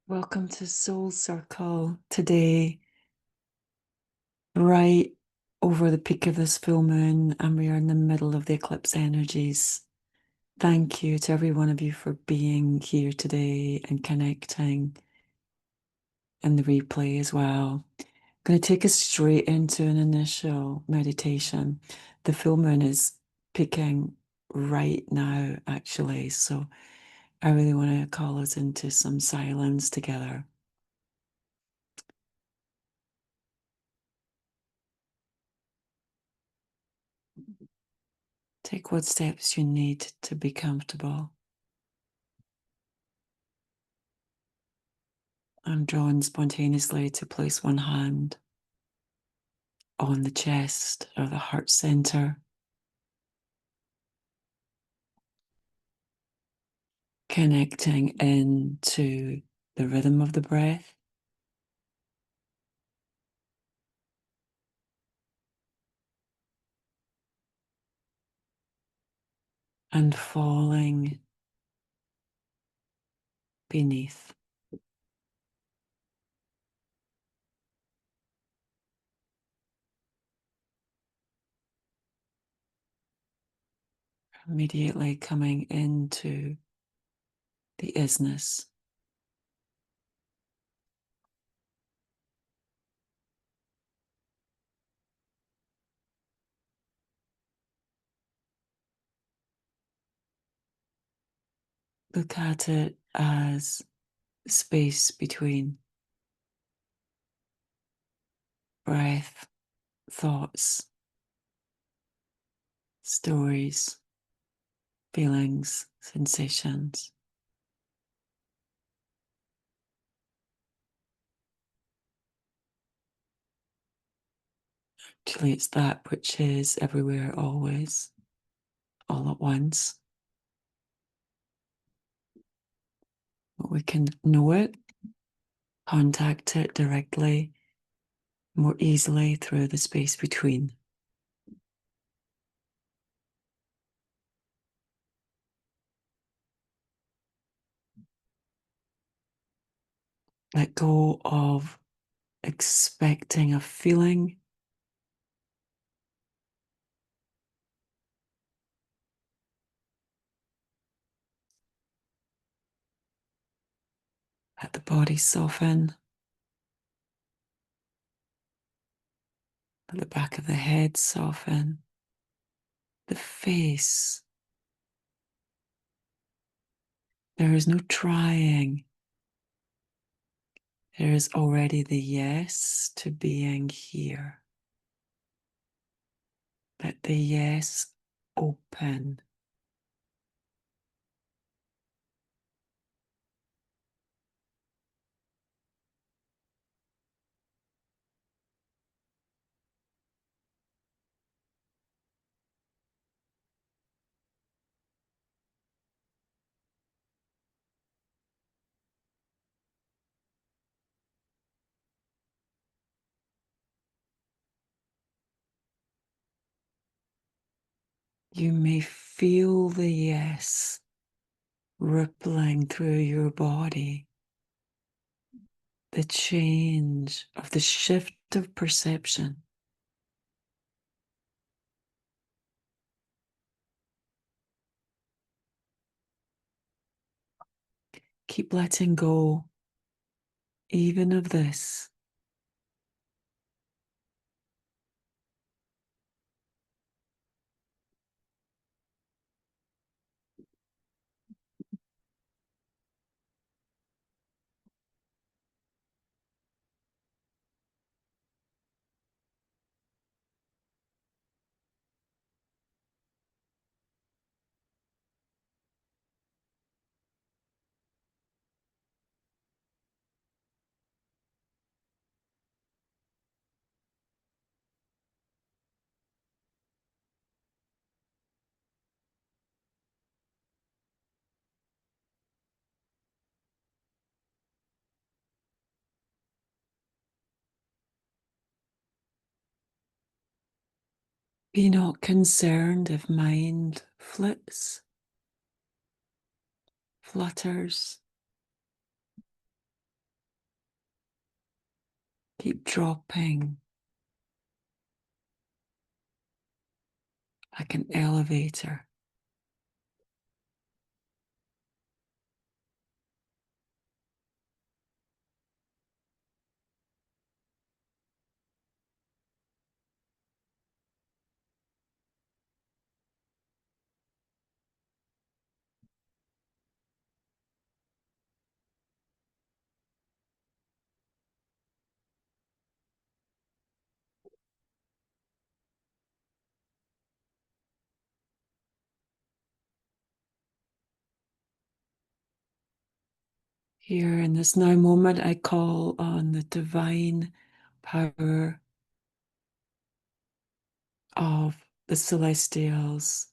Welcome to Soul Circle today, right over the peak of this full moon, and we are in the middle of the eclipse energies. Thank you to every one of you for being here today and connecting in the replay as well. I'm going to take us straight into an initial meditation. The full moon is peaking right now, actually, so I really want to call us into some silence together. Take what steps you need to be comfortable. I'm drawn spontaneously to place one hand on the chest or the heart center, connecting into the rhythm of the breath, and falling beneath. Immediately coming into the isness. Look at it as space between breath, thoughts, stories, feelings, sensations. Actually, it's that which is everywhere, always, all at once. We can know it, contact it directly, more easily through the space between. Let go of expecting a feeling. Let the body soften. Let the back of the head soften. The face. There is no trying. There is already the yes to being here. Let the yes open. You may feel the yes rippling through your body, the change of the shift of perception. Keep letting go, even of this. Be not concerned if mind flits, flutters. Keep dropping like an elevator. Here in this now moment, I call on the divine power of the celestials,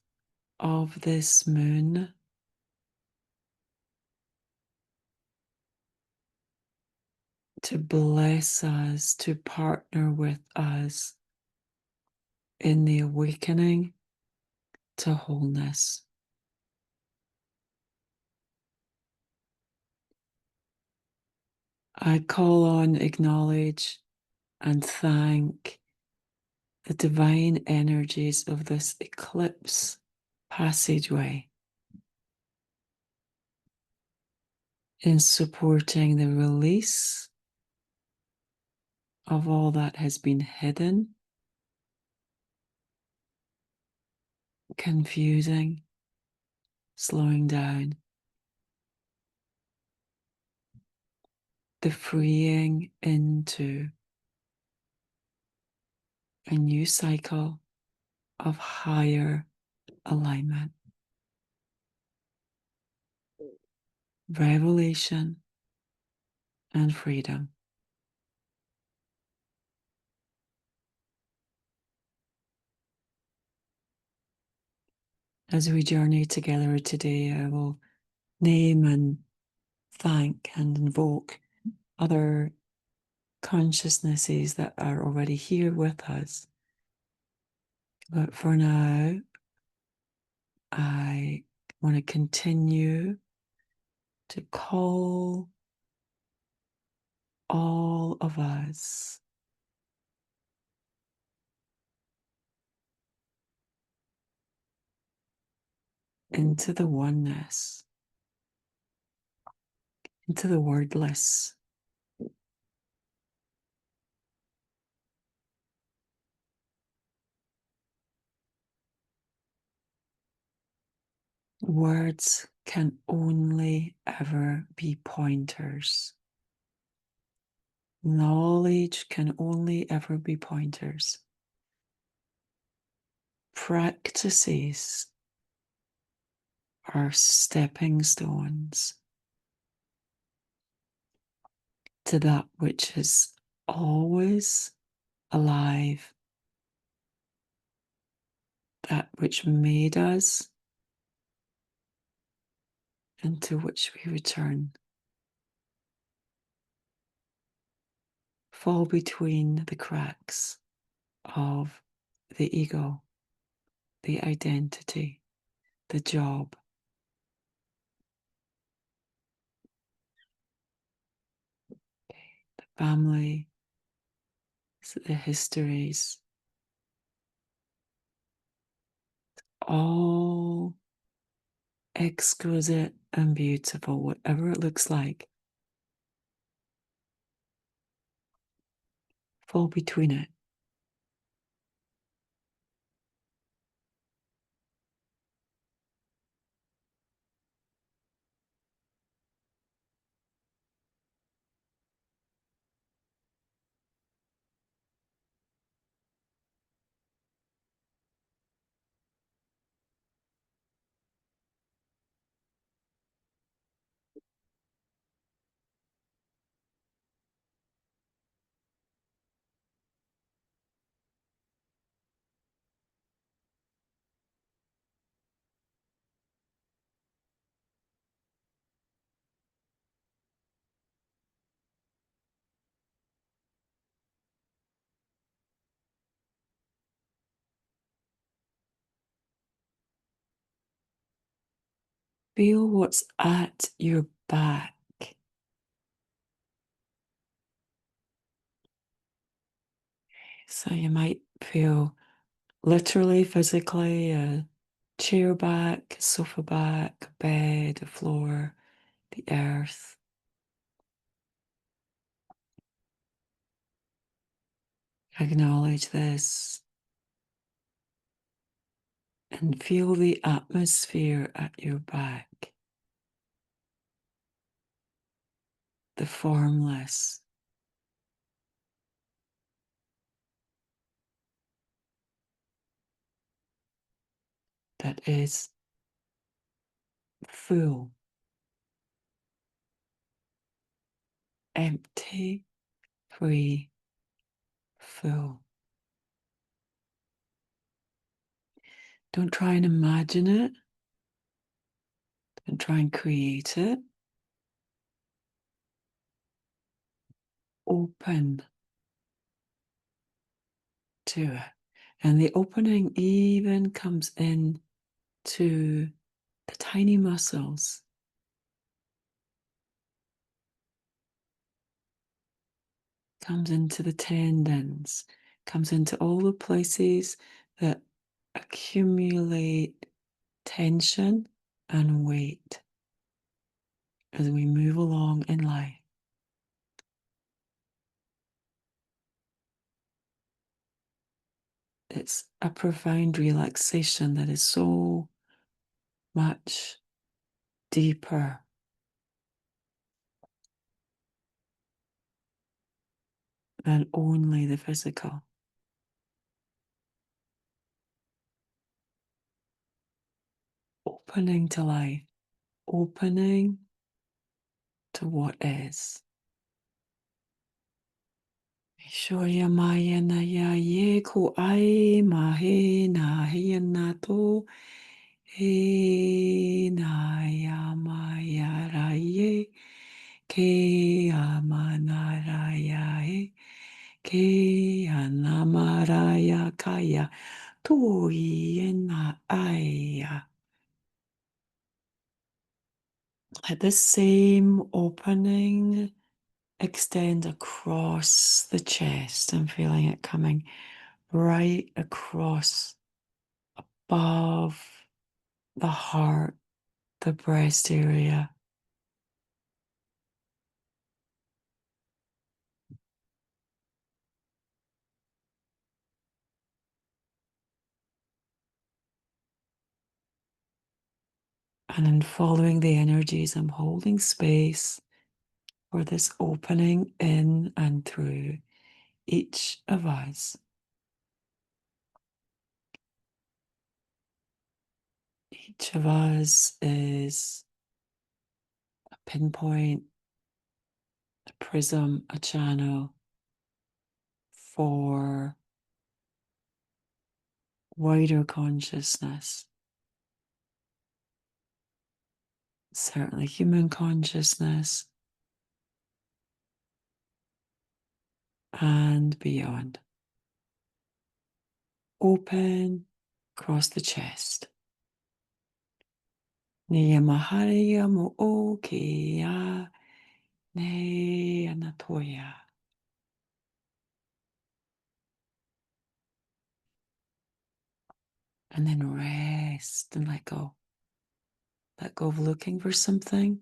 of this moon, to bless us, to partner with us in the awakening to wholeness. I call on, acknowledge, and thank the divine energies of this eclipse passageway in supporting the release of all that has been hidden, confusing, slowing down, the freeing into a new cycle of higher alignment, revelation, and freedom. As we journey together today, I will name and thank and invoke other consciousnesses that are already here with us. But for now, I want to continue to call all of us into the oneness, into the wordless. Words can only ever be pointers. Knowledge can only ever be pointers. Practices are stepping stones to that which is always alive, that which made us, and to which we return. Fall between the cracks of the ego, the identity, the job, the family, the histories, all exquisite and beautiful, whatever it looks like. Fall between it. feel what's at your back. So you might feel literally, physically, a chair back, a sofa back, a bed, a floor, the earth. Acknowledge this and feel the atmosphere at your back, the formless, that is full, empty, free, full. Don't try and imagine it. Don't try and create it. Open to it. And the opening even comes in to the tiny muscles, comes into the tendons, comes into all the places that accumulate tension and weight as we move along in life. It's a profound relaxation that is so much deeper than only the physical. Opening to life, opening to what is. Shoya maya na ya ye ko ai ma he na he na to he na ya maya ra ye ke amana ra ya he ke anamara ya kaya to ye na aya. Let the same opening extend across the chest. I'm feeling it coming right across above the heart, the breast area. And in following the energies, I'm holding space for this opening in and through each of us. Each of us is a pinpoint, a prism, a channel for wider consciousness. Certainly human consciousness and beyond. Open across the chest. Niyamahariya mo okeya ne anatoya. And then rest and let go. Let go of looking for something.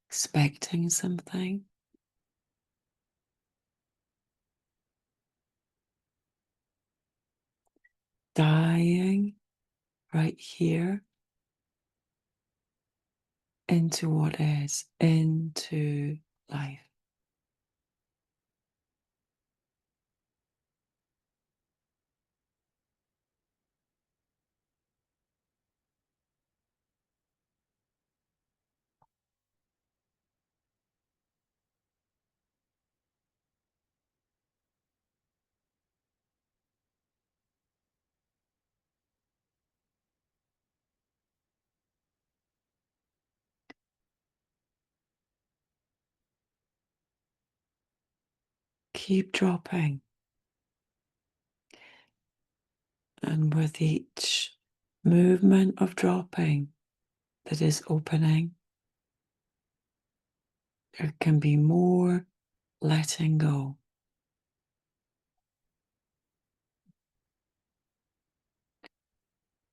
Expecting something. Dying right here into what is, into life. Keep dropping. And with each movement of dropping that is opening, there can be more letting go.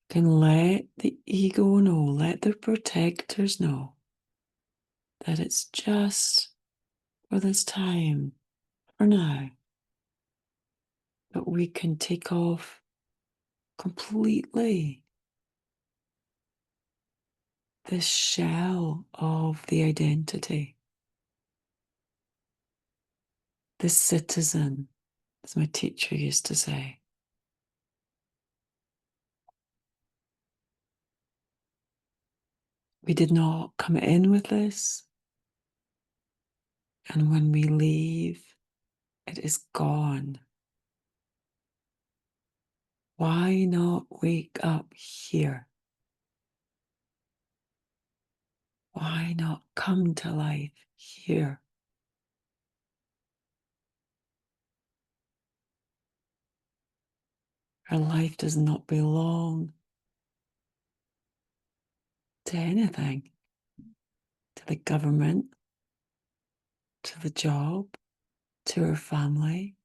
You can let the ego know, let the protectors know that it's just for this time, for now, that we can take off completely this shell of the identity, the citizen, as my teacher used to say. We did not come in with this, and when we leave, it is gone. Why not wake up here? Why not come to life here? Our life does not belong to anything, to the government, to the job, to our family.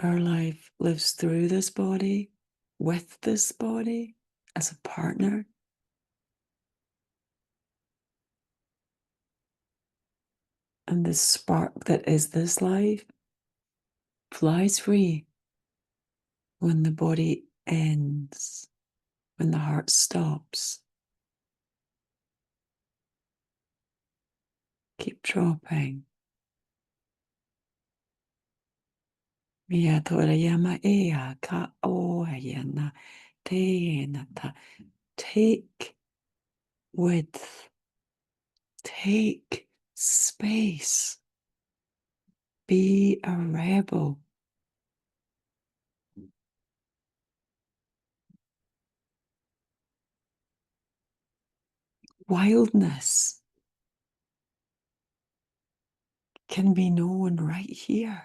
Our life lives through this body, with this body, as a partner. And the spark that is this life flies free when the body ends, when the heart stops. Keep dropping. Mia torayama ea ka oayana teyenata. Take width. Take space. Be a rebel. Wildness can be known right here.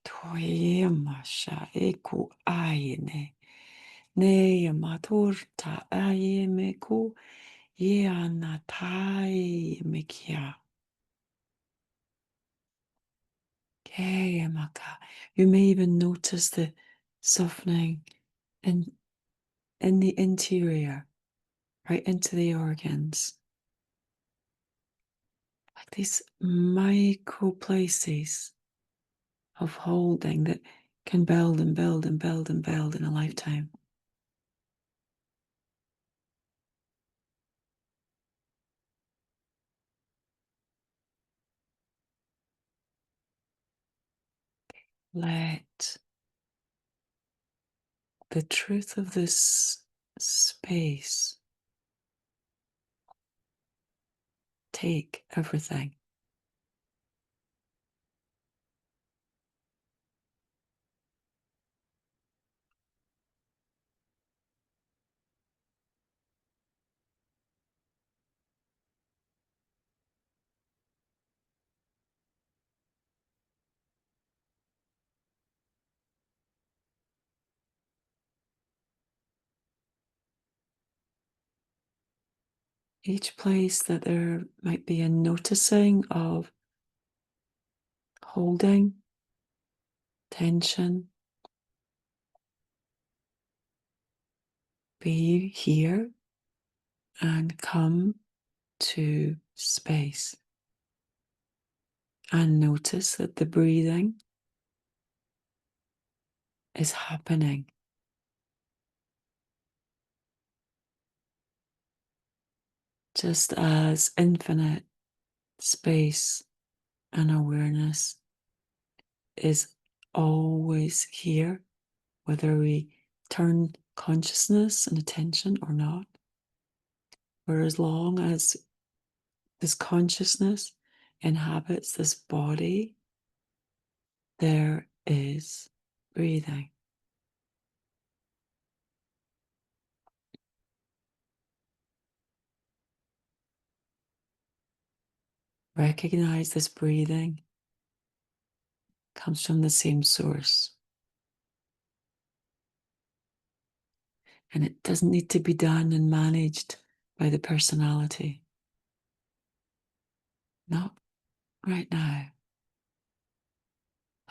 Toyema sha eku aine. Ne maturta ayemeku yeanatai mekia. You may even notice the softening in the interior, right into the organs. Like these micro places of holding that can build and build and build and build in a lifetime. Let the truth of this space take everything. Each place that there might be a noticing of holding, tension, be here and come to space. And notice that the breathing is happening. Just as infinite space and awareness is always here, whether we turn consciousness and attention or not. For as long as this consciousness inhabits this body, there is breathing. Recognize this breathing comes from the same source. And it doesn't need to be done and managed by the personality. Not right now.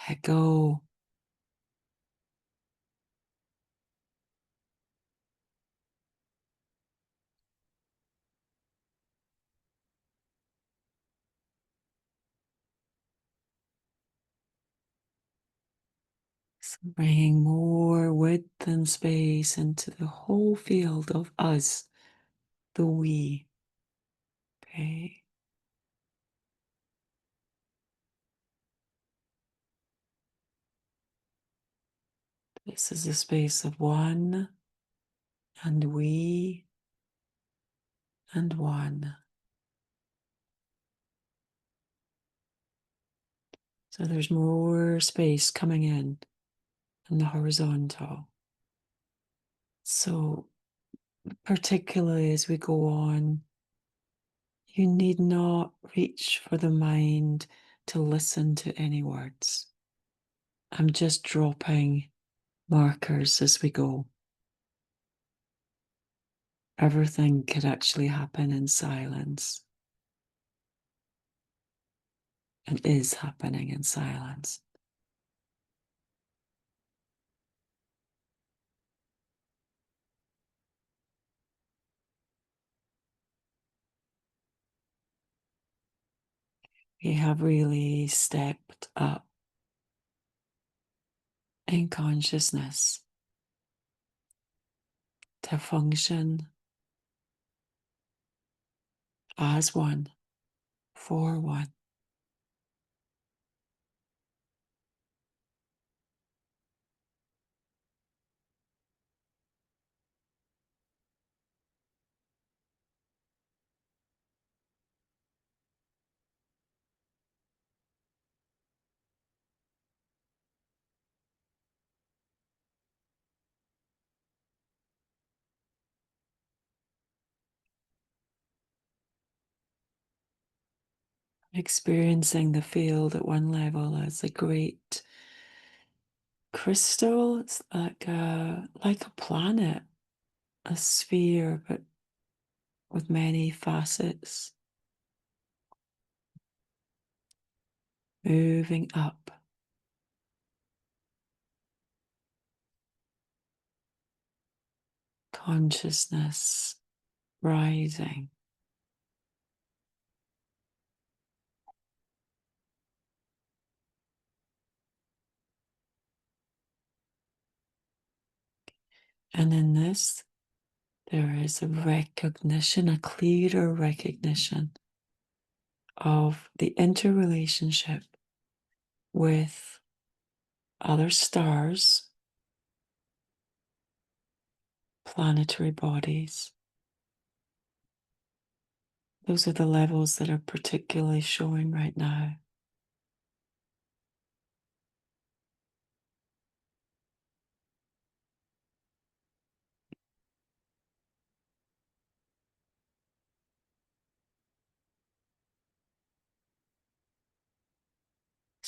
Let go. So bringing more width and space into the whole field of us, the we. Okay. This is the space of one and we and one. So there's more space coming in the horizontal. So particularly as we go on, you need not reach for the mind to listen to any words. I'm just dropping markers as we go. Everything could actually happen in silence and is happening in silence. We have really stepped up in consciousness to function as one, for one. Experiencing the field at one level as a great crystal. It's like a planet, a sphere, but with many facets. Moving up. Consciousness rising. And in this, there is a recognition, a clearer recognition of the interrelationship with other stars, planetary bodies. Those are the levels that are particularly showing right now.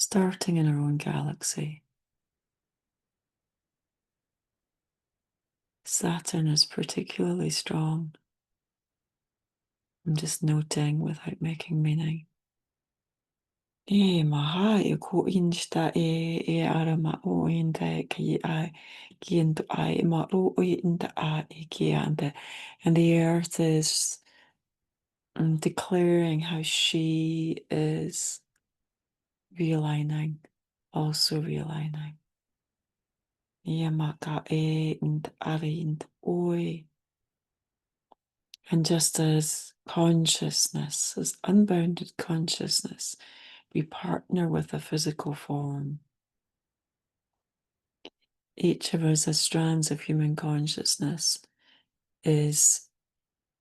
Starting in our own galaxy. Saturn is particularly strong. I'm just noting without making meaning. E maha e ko insta e arama o inta ki I kinto I ma o inta I ki ante. And the earth is declaring how she is realigning, also realigning. Yamaka e inta ari inta oi. And just as consciousness, as unbounded consciousness, we partner with a physical form. Each of us as strands of human consciousness is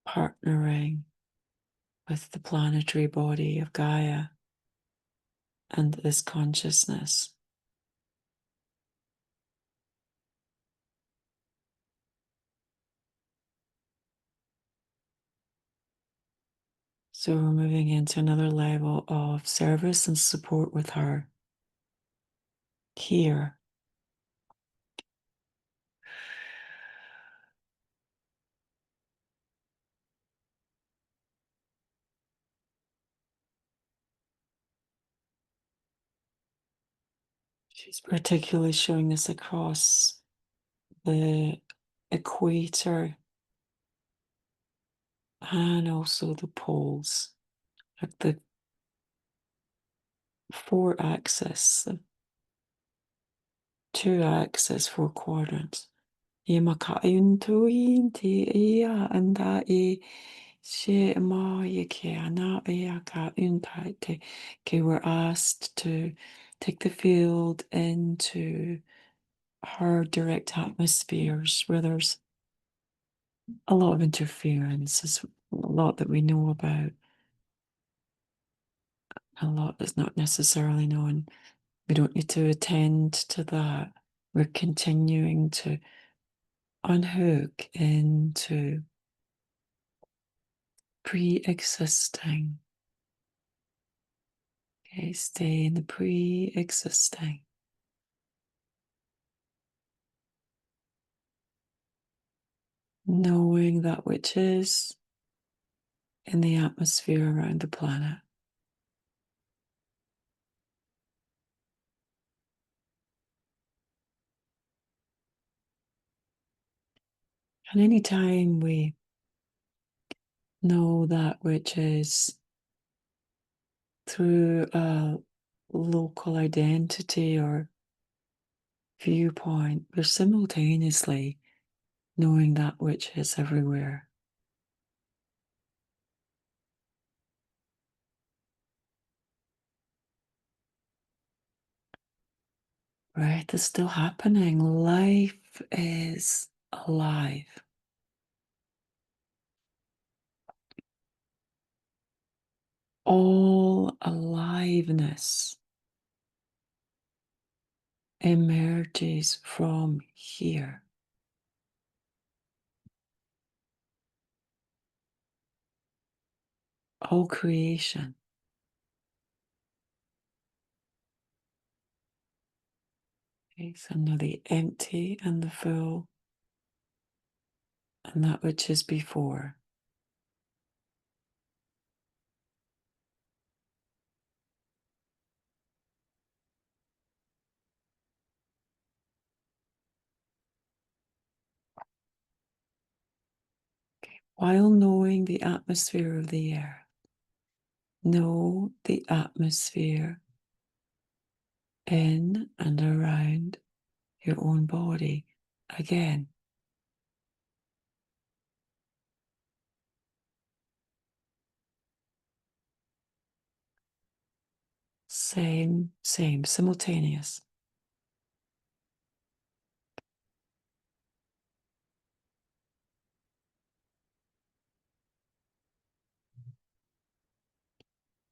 partnering with the planetary body of Gaia and this consciousness. So we're moving into another level of service and support with her here. She's particularly showing this across the equator and also the poles, like the four axis, the two axis, four quadrants. Ye makaun tuin te ia anda e she ma ye ke ana e ka unta te ke were asked to take the field into her direct atmospheres where there's a lot of interference. There's a lot that we know about, a lot that's not necessarily known. We don't need to attend to that. We're continuing to unhook into pre-existing. Okay, stay in the pre-existing. Knowing that which is in the atmosphere around the planet. And anytime we know that which is through a local identity or viewpoint, we're simultaneously knowing that which is everywhere. Breath is still happening. Life is alive. All aliveness emerges from here. All creation. Okay, so now the empty and the full, and that which is before. Okay. While knowing the atmosphere of the air, know the atmosphere in and around your own body again. Same, simultaneous.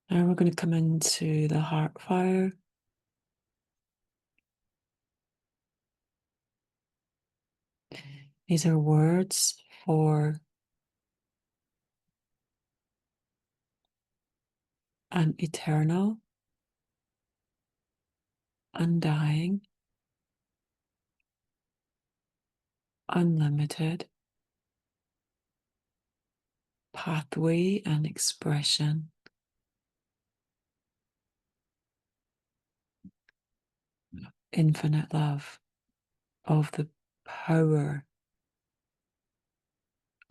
Now we're going to come into the heart fire. These are words for an eternal, undying, unlimited pathway and expression of infinite love, of the power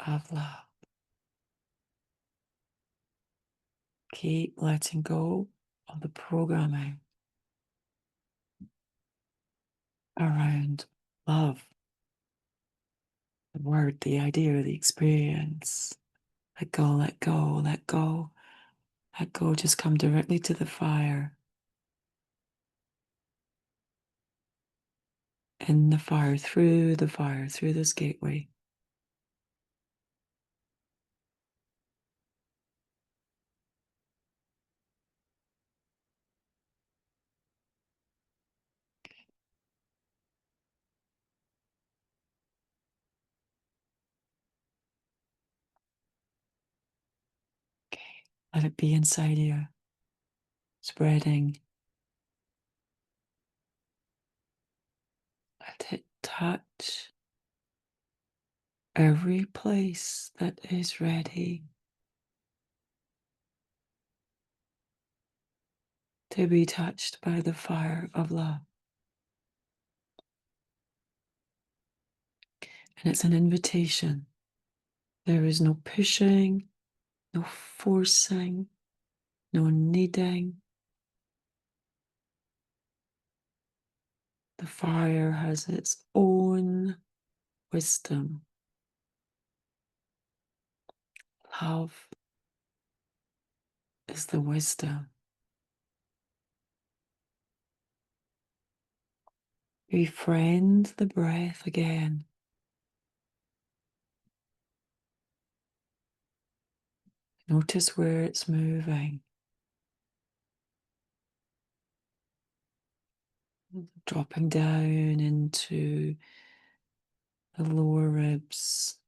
of love. Keep letting go of the programming around love, the word, the idea, the experience. Let go, let go, let go, let go. Just come directly to the fire. In the fire, through this gateway. Okay. Let it be inside you, spreading. Let it touch every place that is ready to be touched by the fire of love. And it's an invitation. There is no pushing, no forcing, no needing. The fire has its own wisdom. Love is the wisdom. Befriend the breath again. Notice where it's moving. Dropping down into the lower ribs,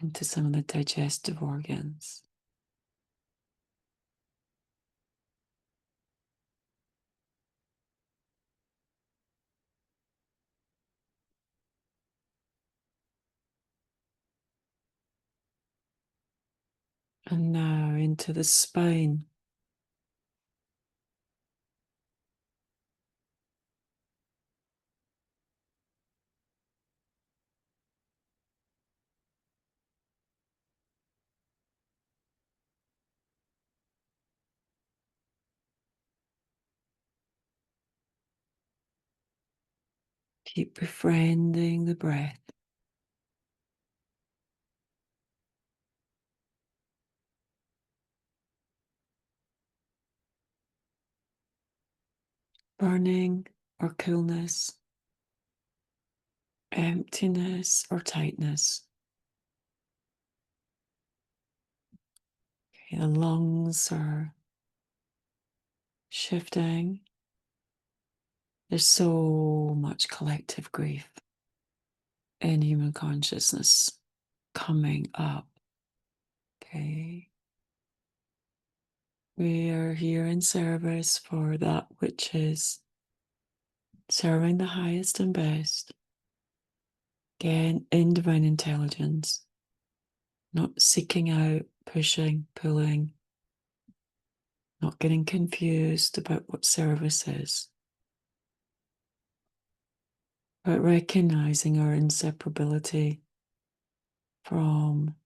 into some of the digestive organs. And now into the spine. Keep befriending the breath. Burning or coolness, emptiness or tightness. Okay, the lungs are shifting. There's so much collective grief in human consciousness coming up. Okay. We are here in service for that which is serving the highest and best. Again, in divine intelligence, not seeking out, pushing, pulling, not getting confused about what service is, but recognizing our inseparability from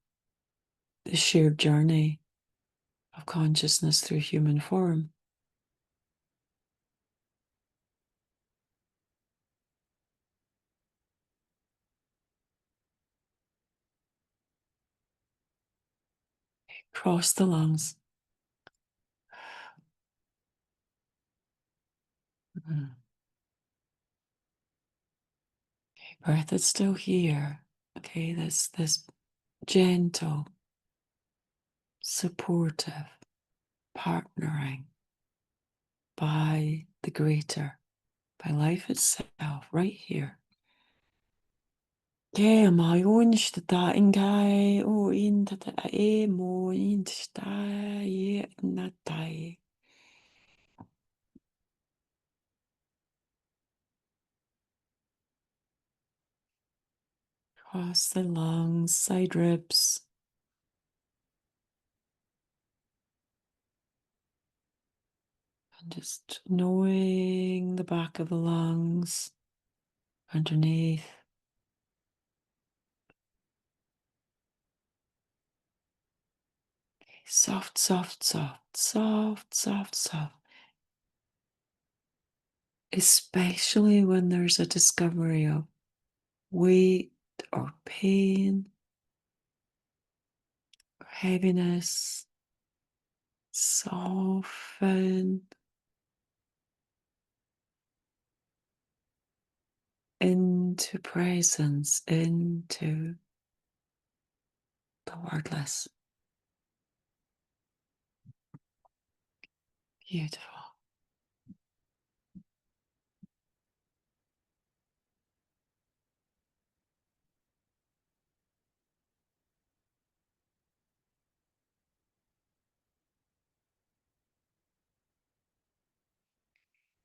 the shared journey of consciousness through human form. Cross the lungs. Okay, breath is still here. Okay, this gentle, supportive partnering by the greater, by life itself, right here. Yeah, my own shtaing guy, oh, in that I mo in stai, not die. Across the lungs, side ribs. And just knowing the back of the lungs underneath. Soft, soft, soft, soft, soft, soft. Especially when there's a discovery of weight or pain or heaviness. Soften into presence, into the wordless. Beautiful.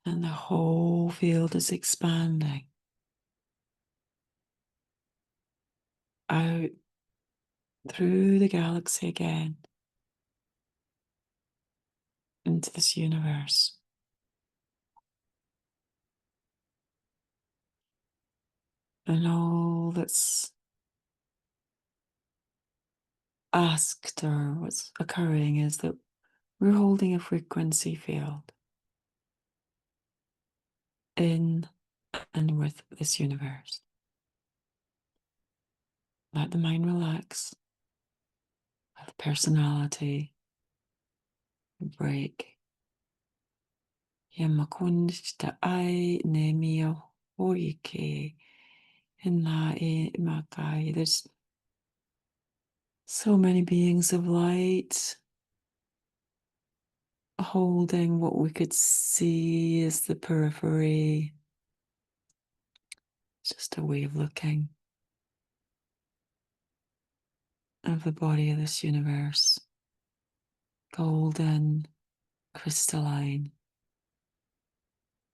And the whole field is expanding out through the galaxy again into this universe. And all that's asked or what's occurring is that we're holding a frequency field in and with this universe. Let the mind relax, let the personality break. Yamakunsta ai nemio hoike hina e makai. There's so many beings of light holding what we could see as the periphery. It's just a way of looking of the body of this universe. Golden, crystalline,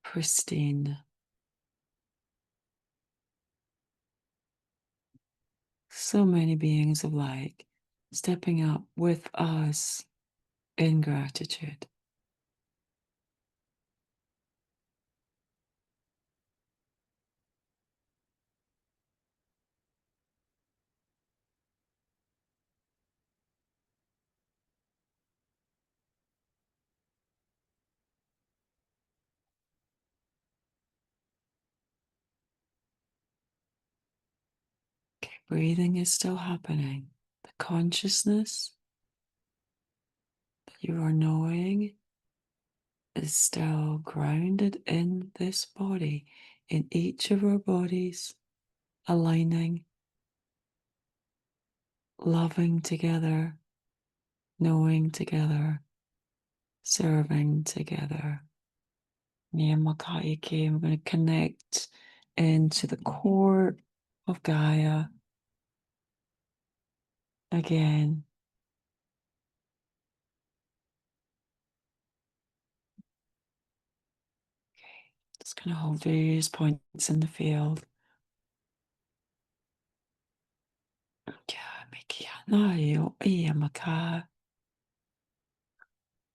pristine. So many beings of light stepping up with us in gratitude. Okay, breathing is still happening. The consciousness that you are knowing is still grounded in this body, in each of our bodies, aligning, loving together, knowing together, serving together. Niyamakaike, we're going to connect into the core of Gaia again. Okay, just going to hold various points in the field.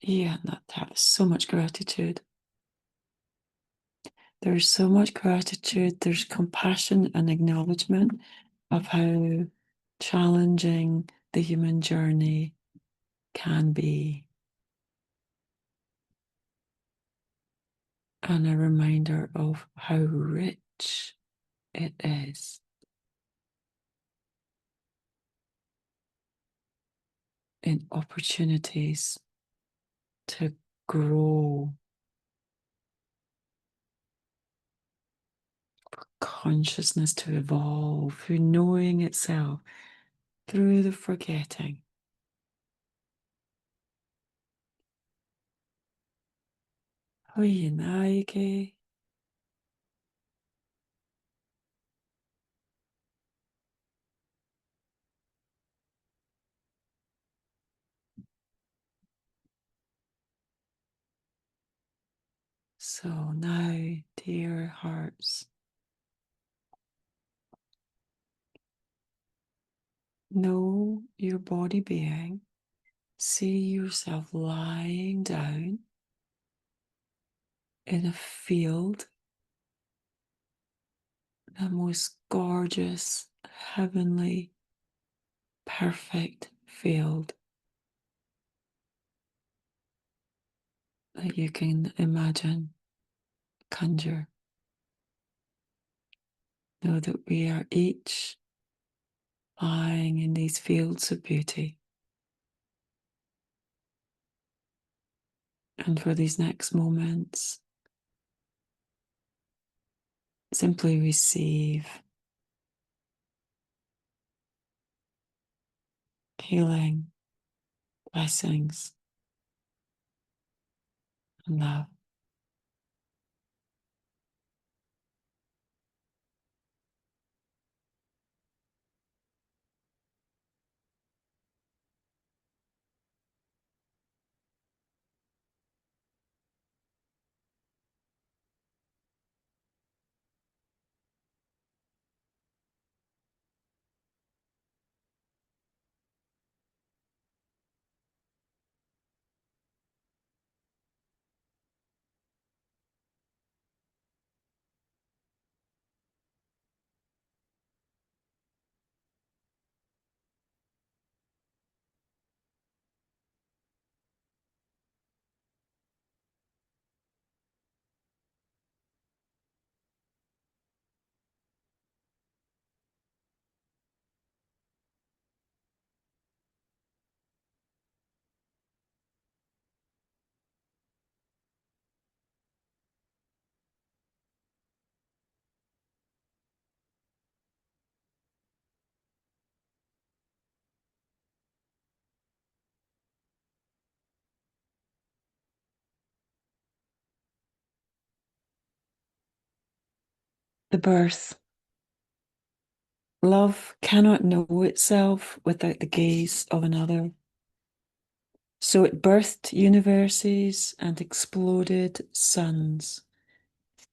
Yeah, not have so much gratitude. There's so much gratitude. There's compassion and acknowledgement of how challenging the human journey can be. And a reminder of how rich it is in opportunities to grow, consciousness to evolve through knowing itself, through the forgetting. Hoyinaike. So now, dear hearts, know your body being. See yourself lying down in a field, the most gorgeous, heavenly, perfect field that you can imagine, conjure. Know that we are each lying in these fields of beauty. And for these next moments, simply receive healing, blessings, and love. The birth. Love cannot know itself without the gaze of another. So it birthed universes and exploded suns.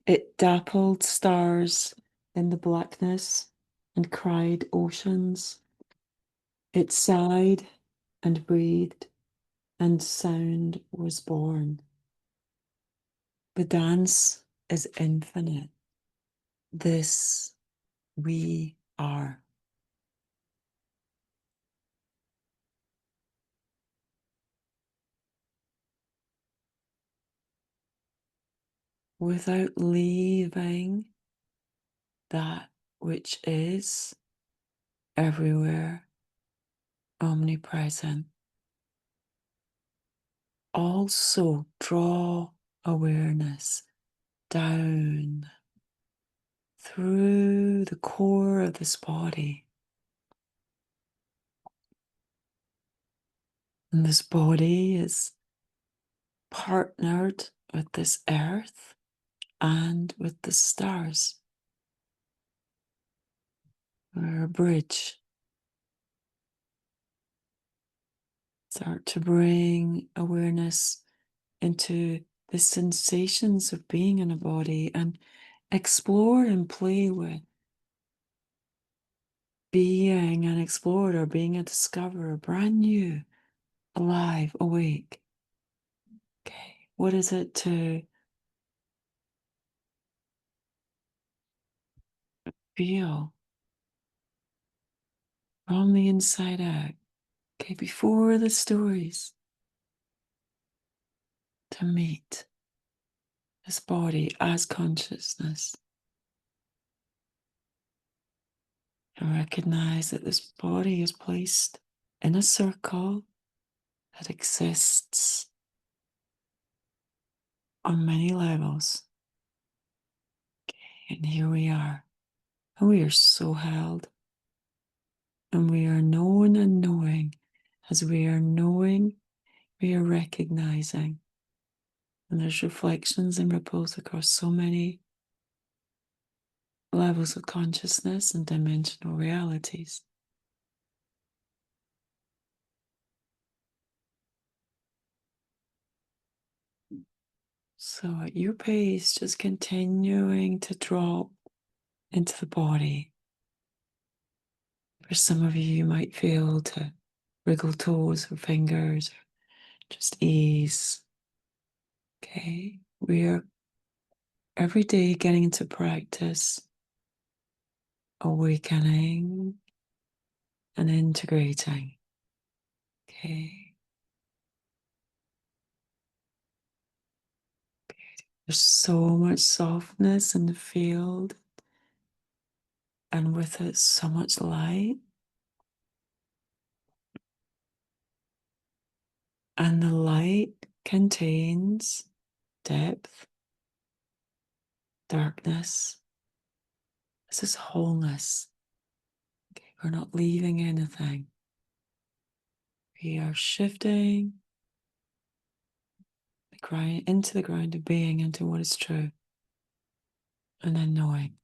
It dappled stars in the blackness and cried oceans. It sighed and breathed, and sound was born. The dance is infinite. This we are. Without leaving that which is everywhere, omnipresent. Also draw awareness down through the core of this body. And this body is partnered with this earth and with the stars. We're a bridge. Start to bring awareness into the sensations of being in a body and explore and play with being unexplored or being a discoverer, brand new, alive, awake. Okay, what is it to feel from the inside out? Okay, before the stories, to meet this body as consciousness and recognize that this body is placed in a circle that exists on many levels. Okay, and here we are, and we are so held, and we are known and knowing. As we are knowing, we are recognizing. And there's reflections and ripples across so many levels of consciousness and dimensional realities. So at your pace, just continuing to drop into the body. For some of you, you might feel to wriggle toes or fingers, or just ease. Okay, we're every day getting into practice, awakening and integrating. Okay, there's so much softness in the field, and with it, so much light. And the light contains depth, darkness. This is wholeness. Okay, we're not leaving anything. We are shifting the ground into the ground of being, into what is true. And then knowing.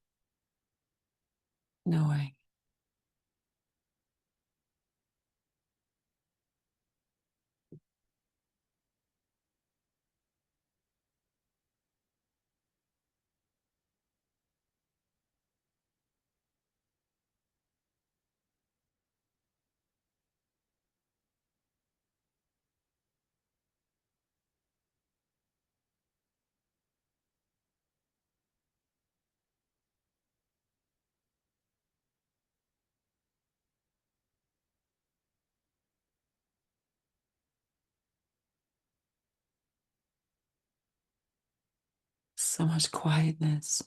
So much quietness.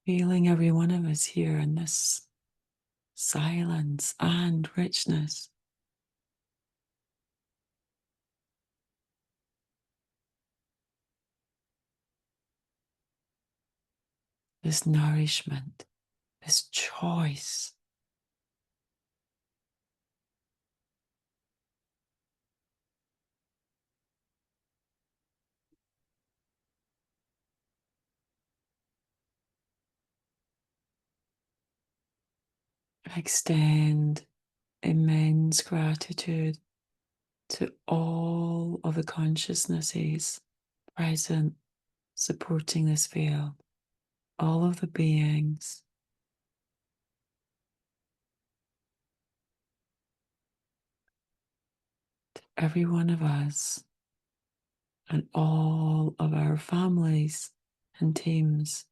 Feeling every one of us here in this silence and richness. this nourishment, this choice. I extend immense gratitude to all of the consciousnesses present, supporting this field, all of the beings, to every one of us, and all of our families and teams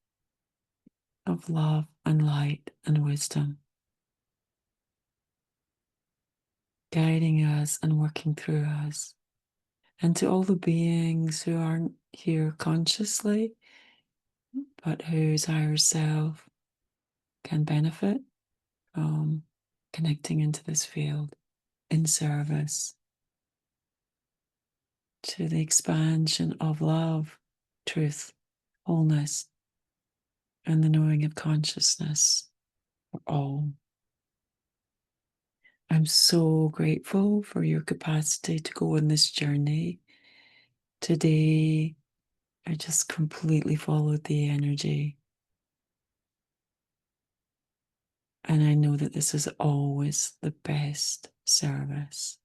of love and light and wisdom, guiding us and working through us. And to all the beings who aren't here consciously, but whose higher self can benefit from connecting into this field in service to the expansion of love, truth, wholeness, and the knowing of consciousness for all. I'm so grateful for your capacity to go on this journey. Today, I just completely followed the energy. And I know that this is always the best service.